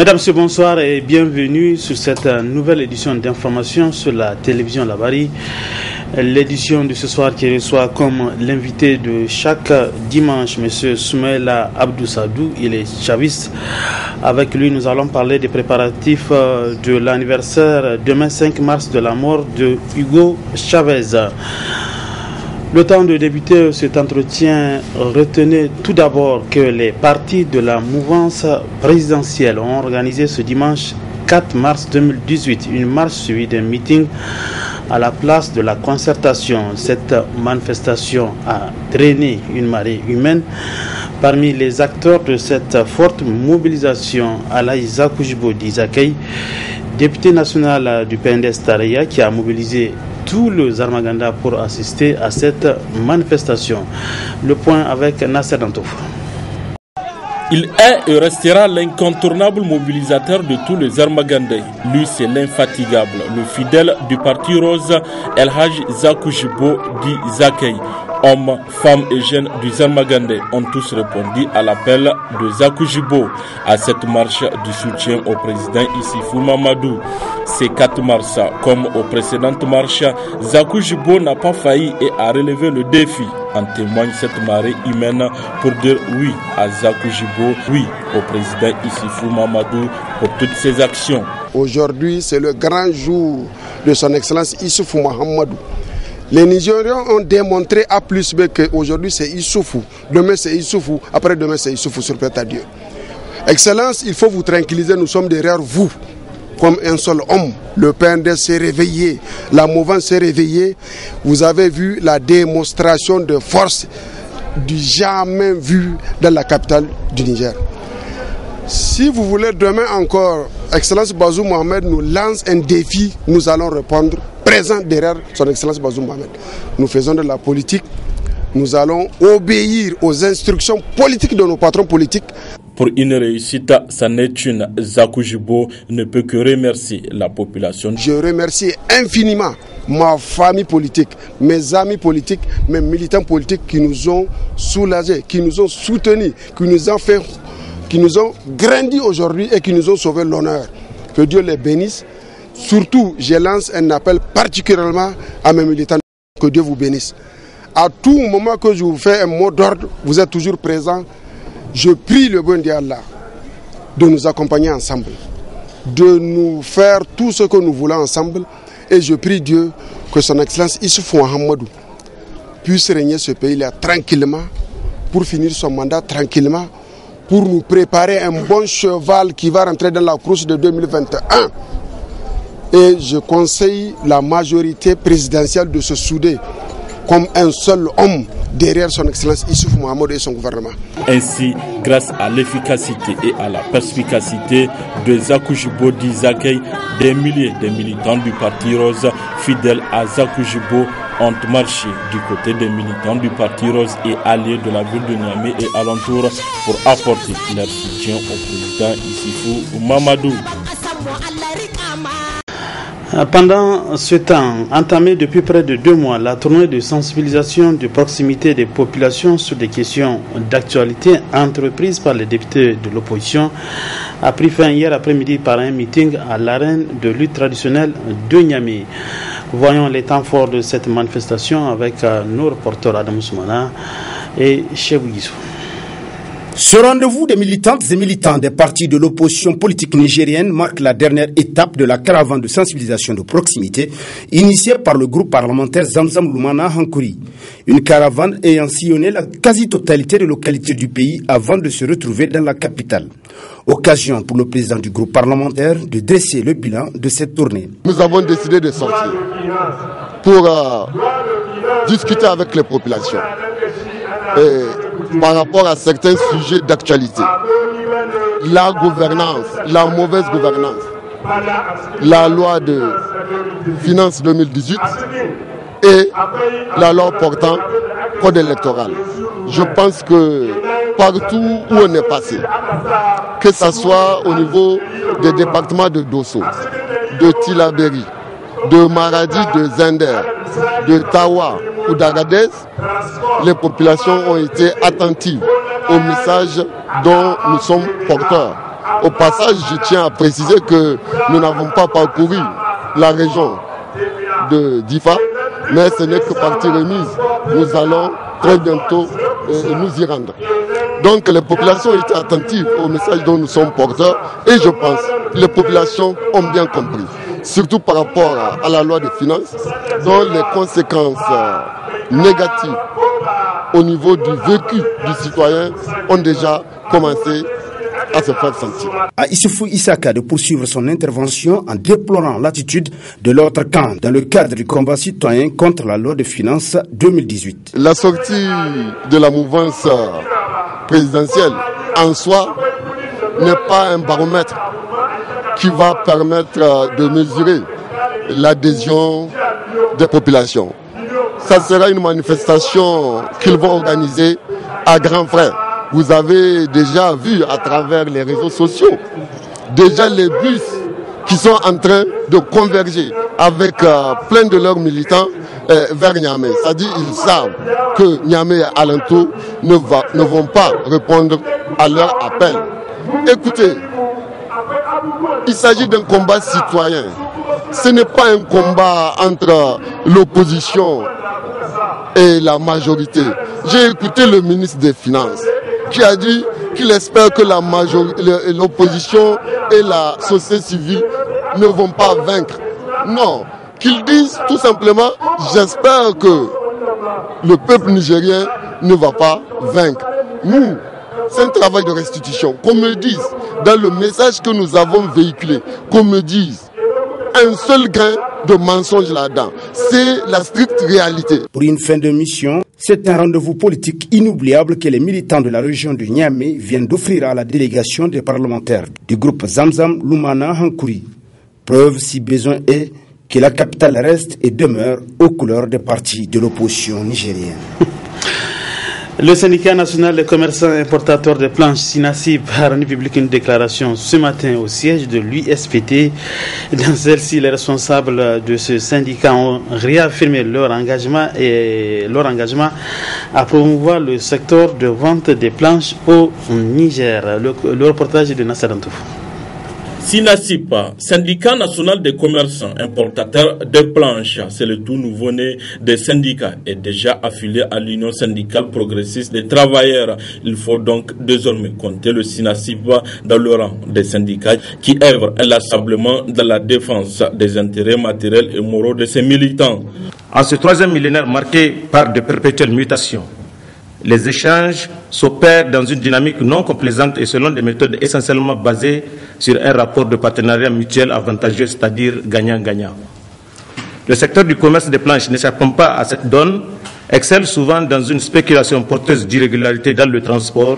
Mesdames, Messieurs, bonsoir et bienvenue sur cette nouvelle édition d'information sur la télévision Labari. L'édition de ce soir qui reçoit comme l'invité de chaque dimanche M. Soumaïla Abdou Sadou, il est chaviste. Avec lui, nous allons parler des préparatifs de l'anniversaire demain 5 mars de la mort de Hugo Chavez. Le temps de débuter cet entretien, retenez tout d'abord que les partis de la mouvance présidentielle ont organisé ce dimanche 4 mars 2018 une marche suivie d'un meeting à la place de la concertation. Cette manifestation a drainé une marée humaine. Parmi les acteurs de cette forte mobilisation, Alaï Zakoujibo Dizakei, député national du PNDS Tareya, qui a mobilisé tout le Zarmaganda pour assister à cette manifestation. Le point avec Nasser Dantouf. Il est et restera l'incontournable mobilisateur de tous les Zarmagandais. Lui, c'est l'infatigable, le fidèle du Parti Rose, El Haj Zakoujibo Dizakei. Hommes, femmes et jeunes du Zarmagandais ont tous répondu à l'appel de Zakoujibo à cette marche du soutien au président Issifou Mamadou. Ces 4 mars, comme aux précédentes marches, Zakoujibo n'a pas failli et a relevé le défi. En témoigne cette marée humaine pour dire oui à Zakoujibo, oui au président Issifou Mamadou pour toutes ses actions. Aujourd'hui, c'est le grand jour de son excellence Issifou Mamadou. Les Nigériens ont démontré A plus B qu'aujourd'hui c'est Issoufou, demain c'est Issoufou, après-demain c'est Issoufou sur Père Dieu. Excellence, il faut vous tranquilliser, nous sommes derrière vous, comme un seul homme. Le PNDS s'est réveillé, la mouvance s'est réveillée. Vous avez vu la démonstration de force du jamais vu dans la capitale du Niger. Si vous voulez demain encore, Excellence Bazoum Mohamed nous lance un défi, nous allons répondre présent derrière son Excellence Bazoum Mohamed. Nous faisons de la politique, nous allons obéir aux instructions politiques de nos patrons politiques. Pour une réussite, ça n'est une. Zakoujibo ne peut que remercier la population. Je remercie infiniment ma famille politique, mes amis politiques, mes militants politiques qui nous ont soulagés, qui nous ont soutenus, qui nous ont grandi aujourd'hui et qui nous ont sauvé l'honneur. Que Dieu les bénisse. Surtout, je lance un appel particulièrement à mes militants. Que Dieu vous bénisse. À tout moment que je vous fais un mot d'ordre, vous êtes toujours présents. Je prie le bon Dieu Allah de nous accompagner ensemble, de nous faire tout ce que nous voulons ensemble. Et je prie Dieu que son Excellence Issoufou Mahamadou puisse régner ce pays-là tranquillement, pour finir son mandat tranquillement, pour nous préparer un bon cheval qui va rentrer dans la course de 2021. Et je conseille la majorité présidentielle de se souder comme un seul homme derrière son Excellence Issoufou Mahamadou et son gouvernement. Ainsi, grâce à l'efficacité et à la perspicacité de Zakoujibo Dizakei, des milliers de militants du Parti Rose fidèles à Zakoujibo ont marché du côté des militants du Parti Rose et alliés de la ville de Niamey et alentours pour apporter leur soutien au président Issifou Mamadou. Pendant ce temps, entamé depuis près de 2 mois, la tournée de sensibilisation de proximité des populations sur des questions d'actualité entreprise par les députés de l'opposition a pris fin hier après-midi par un meeting à l'arène de lutte traditionnelle de Niamey. Voyons les temps forts de cette manifestation avec nos reporters Adam Soumana et Chebou Guissou. Ce rendez-vous des militantes et militants des partis de l'opposition politique nigérienne marque la dernière étape de la caravane de sensibilisation de proximité initiée par le groupe parlementaire Zamzam Loumana Hankouri. Une caravane ayant sillonné la quasi-totalité des localités du pays avant de se retrouver dans la capitale. Occasion pour le président du groupe parlementaire de dresser le bilan de cette tournée. Nous avons décidé de sortir pour discuter avec les populations. Par rapport à certains sujets d'actualité, la gouvernance, la mauvaise gouvernance, la loi de finances 2018 et la loi portant code électoral. Je pense que partout où on est passé, que ce soit au niveau des départements de Dosso, de Tilaberi, de Maradi, de Zender, de Tawa ou d'Agadez, les populations ont été attentives au message dont nous sommes porteurs. Au passage, je tiens à préciser que nous n'avons pas parcouru la région de Difa, mais ce n'est que partie remise. Nous allons très bientôt nous y rendre. Donc les populations étaient attentives au message dont nous sommes porteurs et je pense que les populations ont bien compris, surtout par rapport à la loi des finances, dont les conséquences négatives au niveau du vécu du citoyen ont déjà commencé à se faire sentir. À Issoufou Issaka de poursuivre son intervention en déplorant l'attitude de l'autre camp dans le cadre du combat citoyen contre la loi de finances 2018. La sortie de la mouvance présidentielle en soi n'est pas un baromètre qui va permettre de mesurer l'adhésion des populations. Ça sera une manifestation qu'ils vont organiser à grands frais. Vous avez déjà vu à travers les réseaux sociaux, déjà les bus qui sont en train de converger avec plein de leurs militants vers Niamey. C'est-à-dire qu'ils savent que Niamey et alentour ne vont pas répondre à leur appel. Écoutez, il s'agit d'un combat citoyen. Ce n'est pas un combat entre l'opposition et la majorité. J'ai écouté le ministre des Finances qui a dit qu'il espère que l'opposition et la société civile ne vont pas vaincre. Non, qu'ils disent tout simplement, j'espère que le peuple nigérien ne va pas vaincre. Nous, c'est un travail de restitution. Qu'on me dise, dans le message que nous avons véhiculé, qu'on me dise un seul grain de mensonge là-dedans. C'est la stricte réalité. Pour une fin de mission, c'est un rendez-vous politique inoubliable que les militants de la région de Niamey viennent d'offrir à la délégation des parlementaires du groupe Zamzam Lumana Hankouri. Preuve, si besoin est, que la capitale reste et demeure aux couleurs des partis de l'opposition nigérienne. Le syndicat national des commerçants importateurs de planches SINASIP a rendu public une déclaration ce matin au siège de l'USPT. Dans celle-ci, les responsables de ce syndicat ont réaffirmé leur engagement à promouvoir le secteur de vente des planches au Niger. Le reportage de Nasser Antouf. SINASIP, syndicat national des commerçants importateurs de planches, c'est le tout nouveau-né des syndicats et déjà affilié à l'Union syndicale progressiste des travailleurs. Il faut donc désormais compter le SINASIP dans le rang des syndicats qui œuvrent inlassablement dans la défense des intérêts matériels et moraux de ses militants. En ce troisième millénaire marqué par de perpétuelles mutations, les échanges s'opèrent dans une dynamique non complaisante et selon des méthodes essentiellement basées sur un rapport de partenariat mutuel avantageux, c'est-à-dire gagnant-gagnant. Le secteur du commerce des planches, n'échappant pas à cette donne, excelle souvent dans une spéculation porteuse d'irrégularité dans le transport,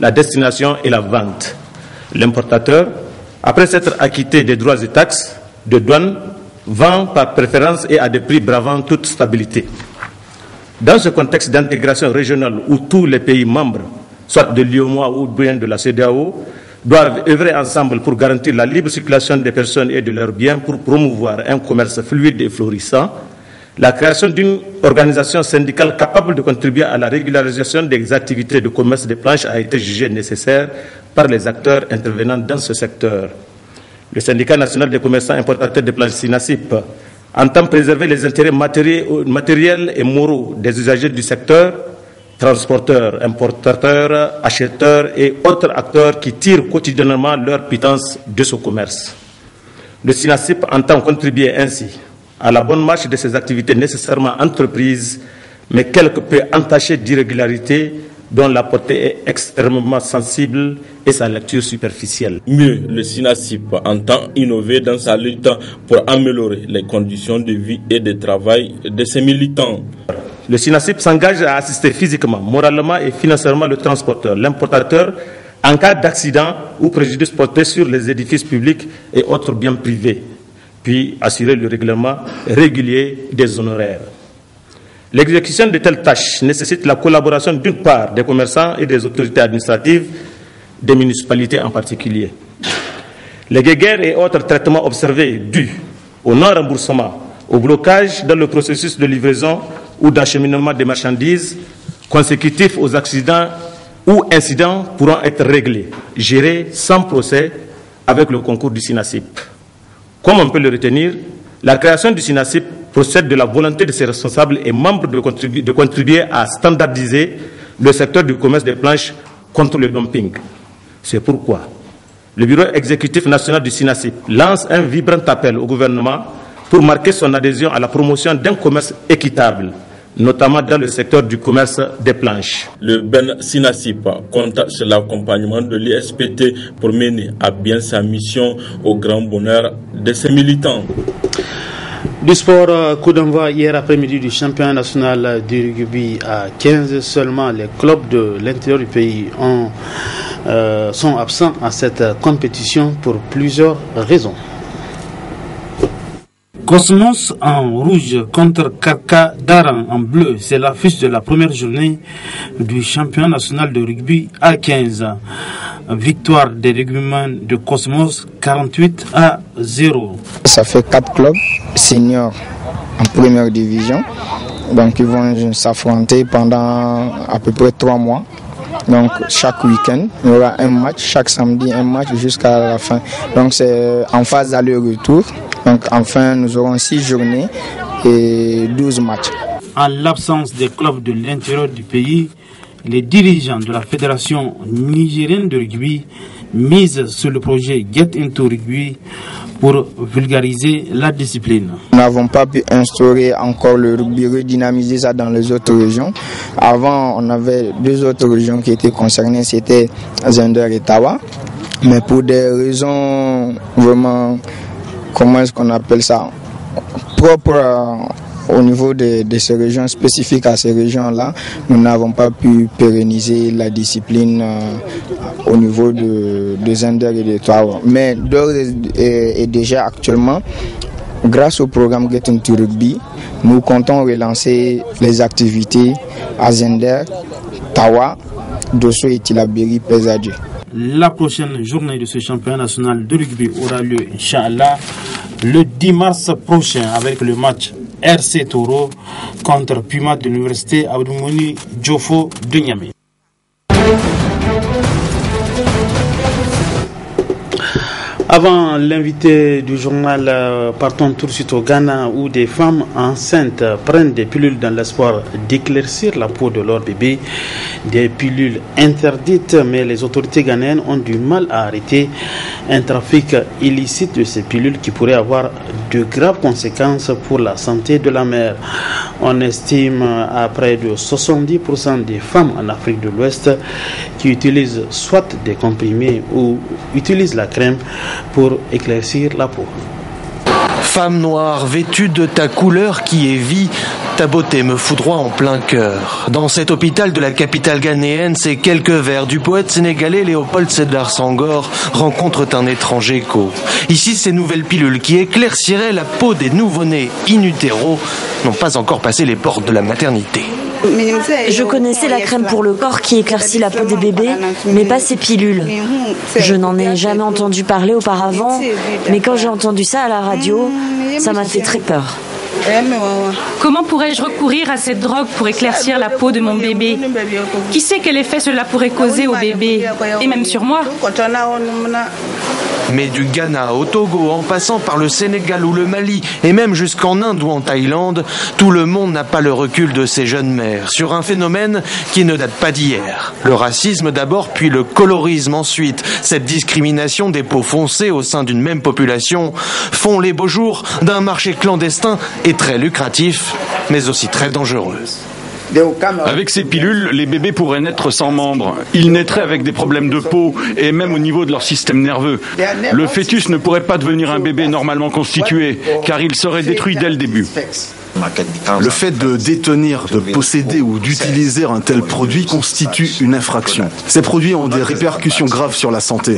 la destination et la vente. L'importateur, après s'être acquitté des droits et taxes de douane, vend par préférence et à des prix bravant toute stabilité. Dans ce contexte d'intégration régionale où tous les pays membres, soit de l'UEMOA ou bien de la CEDEAO, doivent œuvrer ensemble pour garantir la libre circulation des personnes et de leurs biens pour promouvoir un commerce fluide et florissant, la création d'une organisation syndicale capable de contribuer à la régularisation des activités de commerce des planches a été jugée nécessaire par les acteurs intervenant dans ce secteur. Le syndicat national des commerçants importateurs de planches SINASIP entend préserver les intérêts matériels et moraux des usagers du secteur, transporteurs, importateurs, acheteurs et autres acteurs qui tirent quotidiennement leur pitance de ce commerce. Le SINASIP entend contribuer ainsi à la bonne marche de ces activités nécessairement entreprises, mais quelque peu entachées d'irrégularités dont la portée est extrêmement sensible et sa lecture superficielle. Mieux, le SINASIP entend innover dans sa lutte pour améliorer les conditions de vie et de travail de ses militants. Le SINASIP s'engage à assister physiquement, moralement et financièrement le transporteur, l'importateur, en cas d'accident ou préjudice porté sur les édifices publics et autres biens privés, puis assurer le règlement régulier des honoraires. L'exécution de telles tâches nécessite la collaboration d'une part des commerçants et des autorités administratives, des municipalités en particulier. Les guéguerres et autres traitements observés dus au non-remboursement, au blocage dans le processus de livraison ou d'acheminement des marchandises, consécutifs aux accidents ou incidents pourront être réglés, gérés sans procès avec le concours du SINASIP. Comme on peut le retenir, la création du SINASIP procède de la volonté de ses responsables et membres de contribuer à standardiser le secteur du commerce des planches contre le dumping. C'est pourquoi le Bureau exécutif national du SINASIP lance un vibrant appel au gouvernement pour marquer son adhésion à la promotion d'un commerce équitable, notamment dans le secteur du commerce des planches. Le Ben SINASIP compte sur l'accompagnement de l'ISPT pour mener à bien sa mission au grand bonheur de ses militants. Du sport, coup d'envoi hier après-midi du championnat national du rugby à 15. Seulement les clubs de l'intérieur du pays sont absents à cette compétition pour plusieurs raisons. Cosmos en rouge contre Kaka Daran en bleu, c'est l'affiche de la première journée du championnat national de rugby à 15. Victoire des rugbymen de Cosmos 48-0. Ça fait 4 clubs seniors en première division. Donc ils vont s'affronter pendant à peu près 3 mois. Donc chaque week-end, il y aura un match, chaque samedi un match jusqu'à la fin. Donc c'est en phase d'aller-retour. Donc enfin nous aurons 6 journées et 12 matchs. En l'absence des clubs de l'intérieur du pays, les dirigeants de la Fédération nigérienne de rugby misent sur le projet Get Into Rugby pour vulgariser la discipline. Nous n'avons pas pu instaurer encore le rugby, redynamiser ça dans les autres régions. Avant, on avait 2 autres régions qui étaient concernées, c'était Zender et Tawa. Mais pour des raisons vraiment, comment est-ce qu'on appelle ça, propres au niveau de ces régions, spécifiques à ces régions-là, nous n'avons pas pu pérenniser la discipline au niveau de Zender et de Tawa. Mais d'ores et déjà actuellement, grâce au programme Get Into Rugby, nous comptons relancer les activités à Zender, Tawa, Dosso et Tilaberi Pesadje. La prochaine journée de ce championnat national de rugby aura lieu, Inch'Allah, le 10 mars prochain avec le match RC Toro contre Puma de l'université Abdoumouni Djofo de Niamey. Avant l'invité du journal, partons tout de suite au Ghana où des femmes enceintes prennent des pilules dans l'espoir d'éclaircir la peau de leur bébé. Des pilules interdites, mais les autorités ghanéennes ont du mal à arrêter un trafic illicite de ces pilules qui pourrait avoir de graves conséquences pour la santé de la mère. On estime à près de 70% des femmes en Afrique de l'Ouest qui utilisent soit des comprimés ou utilisent la crème pour éclaircir la peau. Femme noire, vêtue de ta couleur qui est vie, ta beauté me foudroie en plein cœur. Dans cet hôpital de la capitale ghanéenne, ces quelques vers du poète sénégalais Léopold Sédar Senghor rencontrent un étrange écho. Ici, ces nouvelles pilules qui éclairciraient la peau des nouveau-nés in utero n'ont pas encore passé les portes de la maternité. Je connaissais la crème pour le corps qui éclaircit la peau des bébés, mais pas ces pilules. Je n'en ai jamais entendu parler auparavant, mais quand j'ai entendu ça à la radio, ça m'a fait très peur. Comment pourrais-je recourir à cette drogue pour éclaircir la peau de mon bébé? Qui sait quel effet cela pourrait causer au bébé, et même sur moi? Mais du Ghana au Togo, en passant par le Sénégal ou le Mali, et même jusqu'en Inde ou en Thaïlande, tout le monde n'a pas le recul de ces jeunes mères sur un phénomène qui ne date pas d'hier. Le racisme d'abord, puis le colorisme ensuite. Cette discrimination des peaux foncées au sein d'une même population font les beaux jours d'un marché clandestin et très lucratif, mais aussi très dangereux. Avec ces pilules, les bébés pourraient naître sans membres. Ils naîtraient avec des problèmes de peau et même au niveau de leur système nerveux. Le fœtus ne pourrait pas devenir un bébé normalement constitué, car il serait détruit dès le début. Le fait de détenir, de posséder ou d'utiliser un tel produit constitue une infraction. Ces produits ont des répercussions graves sur la santé,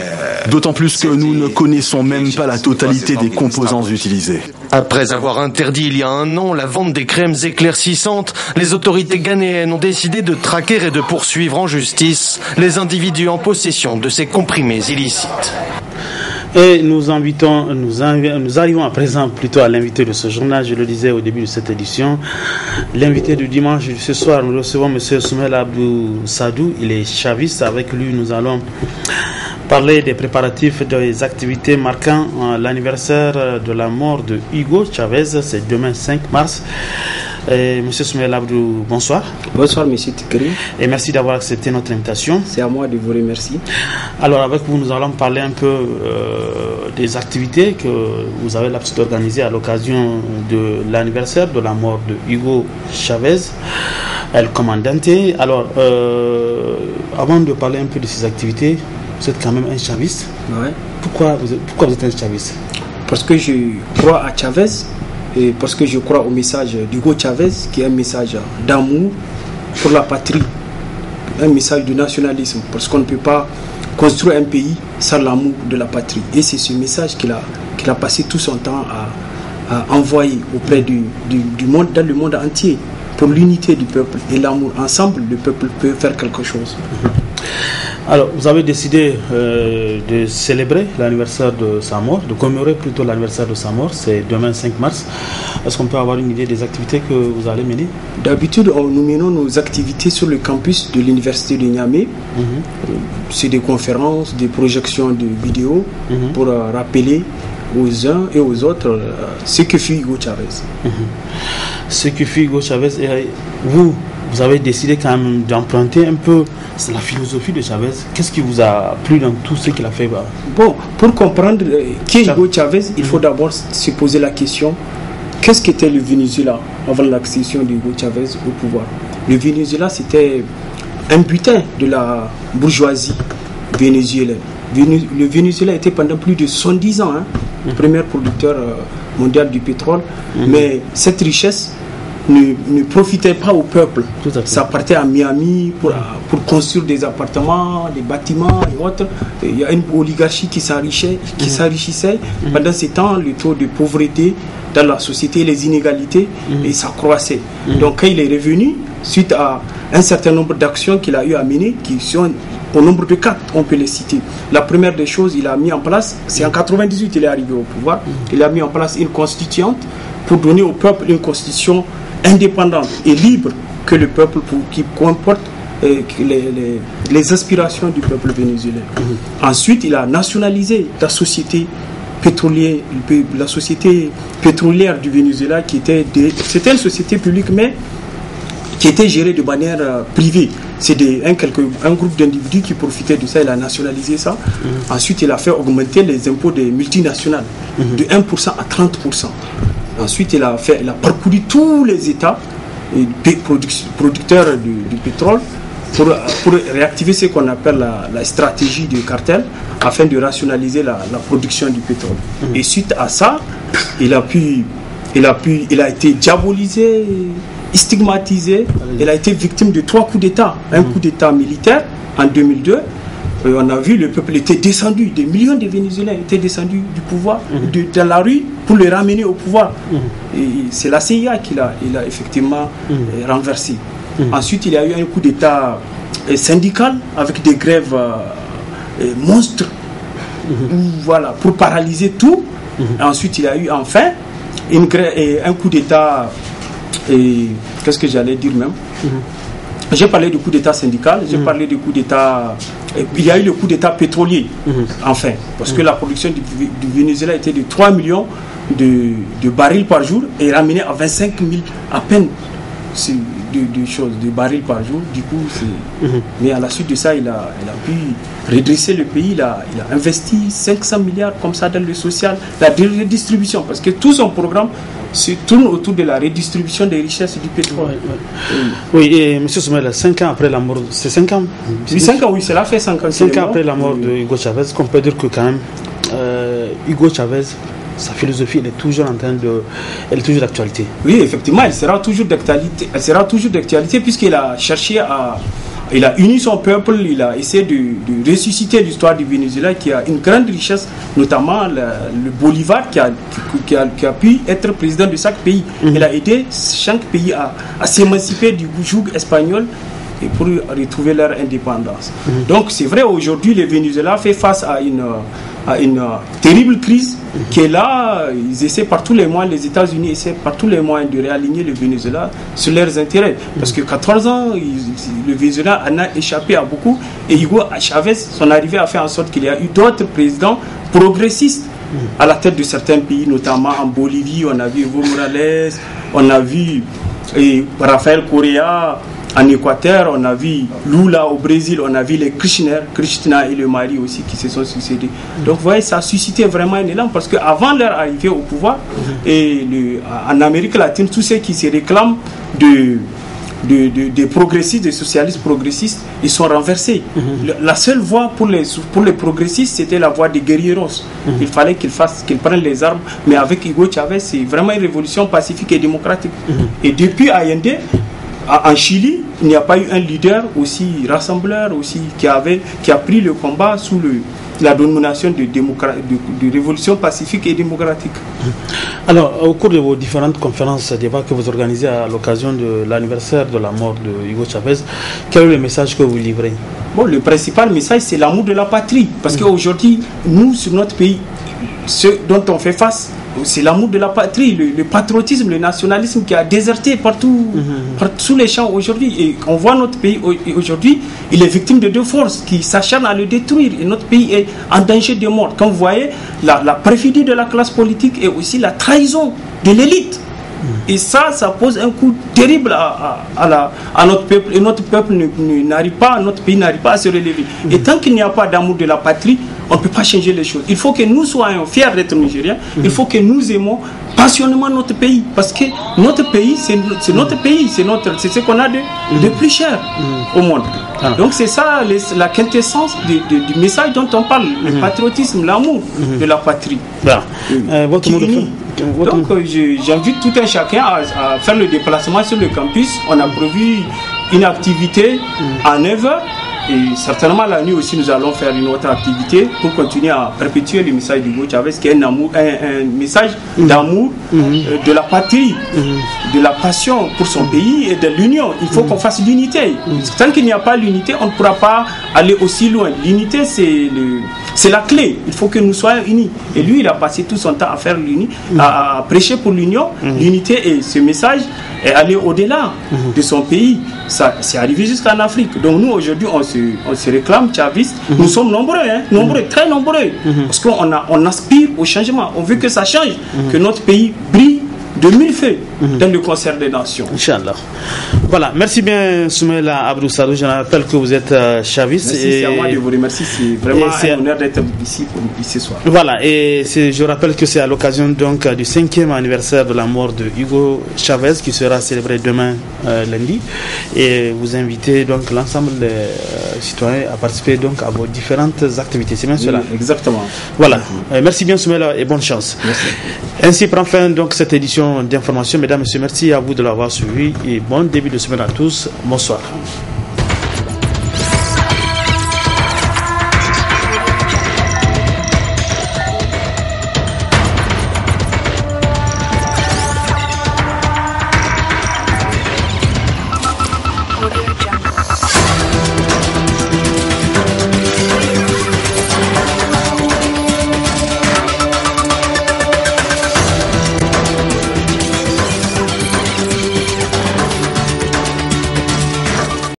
d'autant plus que nous ne connaissons même pas la totalité des composants utilisés. Après avoir interdit il y a 1 an la vente des crèmes éclaircissantes, les autorités ghanéennes ont décidé de traquer et de poursuivre en justice les individus en possession de ces comprimés illicites. Et nous arrivons à présent plutôt à l'invité de ce journal. Je le disais au début de cette édition. L'invité du dimanche de ce soir, nous recevons M. Soumel Abdou Sadou. Il est chaviste. Avec lui, nous allons parler des préparatifs des activités marquant l'anniversaire de la mort de Hugo Chavez. C'est demain 5 mars. Monsieur Soumel Abdou, bonsoir. Bonsoir, monsieur Tikri. Et merci d'avoir accepté notre invitation. C'est à moi de vous remercier. Alors, avec vous, nous allons parler un peu des activités que vous avez l'habitude d'organiser à l'occasion de l'anniversaire de la mort de Hugo Chavez, El Comandante. Alors, avant de parler un peu de ces activités, vous êtes quand même un chaviste. Ouais. Pourquoi vous êtes un chaviste? Parce que je crois à Chavez. Et parce que je crois au message d'Hugo Chavez, qui est un message d'amour pour la patrie, un message de nationalisme, parce qu'on ne peut pas construire un pays sans l'amour de la patrie. Et c'est ce message qu'il a passé tout son temps à envoyer auprès du monde, dans le monde entier, pour l'unité du peuple et l'amour. Ensemble, le peuple peut faire quelque chose. Alors, vous avez décidé de célébrer l'anniversaire de sa mort, de commémorer plutôt l'anniversaire de sa mort, c'est demain 5 mars. Est-ce qu'on peut avoir une idée des activités que vous allez mener? D'habitude, nous menons nos activités sur le campus de l'université de Niamey. C'est des conférences, des projections de vidéos pour rappeler aux uns et aux autres ce que fut Hugo Chavez. Ce que fut Hugo Chavez. Et vous avez décidé quand même d'emprunter un peu la philosophie de Chavez. Qu'est-ce qui vous a plu dans tout ce qu'il a fait? Bon, pour comprendre qui est Hugo Chavez, il faut d'abord se poser la question: qu'est-ce qu'était le Venezuela avant l'accession d'Hugo Chavez au pouvoir? Le Venezuela, c'était un butin de la bourgeoisie vénézuélienne. Le Venezuela était pendant plus de 70 ans le premier producteur mondial du pétrole, mais cette richesse ne profitait pas au peuple. Ça partait à Miami pour construire des appartements, des bâtiments et autres. Il y a une oligarchie qui s'enrichissait. Pendant ces temps, le taux de pauvreté dans la société, les inégalités, et ça croissait. Donc quand il est revenu, suite à un certain nombre d'actions qu'il a eu à mener, qui sont au nombre de 4, on peut les citer. La première des choses, il a mis en place, c'est en 98 il est arrivé au pouvoir, il a mis en place une constituante pour donner au peuple une constitution indépendante et libre que le peuple, qui comporte les aspirations du peuple vénézuélien. Ensuite, il a nationalisé la société pétrolière du Venezuela, c'était une société publique, mais qui était gérée de manière privée. C'est un groupe d'individus qui profitaient de ça. Il a nationalisé ça. Ensuite, il a fait augmenter les impôts des multinationales de 1% à 30%. Ensuite, il a parcouru tous les États producteurs du pétrole pour réactiver ce qu'on appelle la stratégie du cartel, afin de rationaliser la production du pétrole. Et suite à ça, il a été diabolisé, stigmatisé. Il a été victime de 3 coups d'État. Un coup d'État militaire en 2002. On a vu, le peuple était descendu, des millions de Vénézuéliens étaient descendus du pouvoir, de la rue, pour le ramener au pouvoir. Et c'est la CIA qu'il a effectivement renversé. Ensuite, il y a eu un coup d'État syndical avec des grèves monstres, pour paralyser tout. Ensuite, il y a eu enfin un coup d'État. Qu'est-ce que j'allais dire même? J'ai parlé du coup d'État syndical, j'ai parlé du coup d'État. Il y a eu le coup d'État pétrolier, enfin, parce que la production du Venezuela était de 3 millions de barils par jour et ramené à 25 000 à peine de barils par jour. Du coup, mais à la suite de ça, il a pu redresser le pays. Il a investi 500 milliards comme ça dans le social, la redistribution, parce que tout son programme se tourne autour de la redistribution des richesses du pétrole. Oui, et M. Soumel, 5 ans après la mort, c'est 5 ans? Oui, 5 ans, oui, cela fait 5 ans. 5 ans après la mort de Hugo Chavez, qu'on peut dire que quand même, Hugo Chavez, sa philosophie, elle est toujours d'actualité. Oui, effectivement, elle sera toujours d'actualité puisqu'il a cherché il a uni son peuple, il a essayé de ressusciter l'histoire du Venezuela qui a une grande richesse, notamment le Bolivar qui a pu être président de chaque pays. Il a aidé chaque pays à s'émanciper du joug espagnol et pour retrouver leur indépendance. Donc c'est vrai, aujourd'hui le Venezuela fait face à à une terrible crise qui est là. Ils essaient par tous les moyens, les États-Unis essaient par tous les moyens de réaligner le Venezuela sur leurs intérêts. Parce que 14 ans, le Venezuela en a échappé à beaucoup. Et Hugo Chavez, son arrivée a fait en sorte qu'il y a eu d'autres présidents progressistes à la tête de certains pays, notamment en Bolivie. On a vu Evo Morales, on a vu Rafael Correa en Équateur, on a vu Lula au Brésil, on a vu les Krishna et le Mali aussi qui se sont succédés. Donc vous voyez, ça a suscité vraiment un élan parce qu'avant leur arrivée au pouvoir, en Amérique latine, tous ceux qui se réclament des progressistes, des socialistes progressistes, ils sont renversés. La seule voie pour les progressistes, c'était la voie des guerrieros. Il fallait qu'ils prennent les armes, mais avec Hugo Chavez, c'est vraiment une révolution pacifique et démocratique. Et depuis Allende, en Chili, il n'y a pas eu un leader aussi rassembleur, aussi qui a pris le combat sous la domination de révolution pacifique et démocratique. Alors, au cours de vos différentes conférences, débats que vous organisez à l'occasion de l'anniversaire de la mort de Hugo Chavez, quel est le message que vous livrez? Bon, le principal message, c'est l'amour de la patrie. Parce qu'aujourd'hui, nous, sur notre pays, ce dont on fait face, c'est l'amour de la patrie, le patriotisme, le nationalisme qui a déserté partout, tous les champs aujourd'hui. Et on voit notre pays aujourd'hui, il est victime de deux forces qui s'acharnent à le détruire. Et notre pays est en danger de mort. Quand vous voyez la perfidie de la classe politique et aussi la trahison de l'élite. Et ça pose un coup terrible à notre peuple. Et notre peuple notre pays n'arrive pas à se relever. Et tant qu'il n'y a pas d'amour de la patrie, on ne peut pas changer les choses. Il faut que nous soyons fiers d'être Nigériens. Il faut que nous aimons passionnément notre pays. Parce que notre pays, c'est notre pays. C'est ce qu'on a de plus cher au monde. Donc c'est ça la quintessence du message dont on parle. Le patriotisme, l'amour de la patrie. Donc j'invite tout un chacun à faire le déplacement sur le campus. On a prévu une activité à 9h. Et certainement la nuit aussi nous allons faire une autre activité pour continuer à perpétuer le message d'Hugo Chavez qui est un message d'amour de la patrie, de la passion pour son pays et de l'union. Il faut qu'on fasse l'unité. Tant qu'il n'y a pas l'unité, on ne pourra pas aller aussi loin. L'unité, c'est la clé. Il faut que nous soyons unis. Et lui, il a passé tout son temps à faire l'union, à prêcher pour l'union, l'unité, et ce message est allé au-delà de son pays. Ça, c'est arrivé jusqu'en Afrique. Donc nous, aujourd'hui, on se réclame chavistes. Nous sommes nombreux, très nombreux. Parce qu'on aspire au changement. On veut que ça change, que notre pays brille de mille feux dans le concert des nations. Inch'Allah. Voilà, merci bien Soumaïla Abdou Sadou. Je rappelle que vous êtes chaviste. Merci, c'est à moi de vous remercier. C'est vraiment un honneur d'être ici ce soir. Voilà, et je rappelle que c'est à l'occasion donc du 5e anniversaire de la mort de Hugo Chavez qui sera célébré demain lundi. Et vous invitez donc l'ensemble des citoyens à participer donc à vos différentes activités. C'est bien cela? Exactement. Voilà, merci bien Soumaïla et bonne chance. Merci. Ainsi prend fin donc cette édition d'information. Mesdames et messieurs, merci à vous de l'avoir suivi et bon début de semaine à tous. Bonsoir.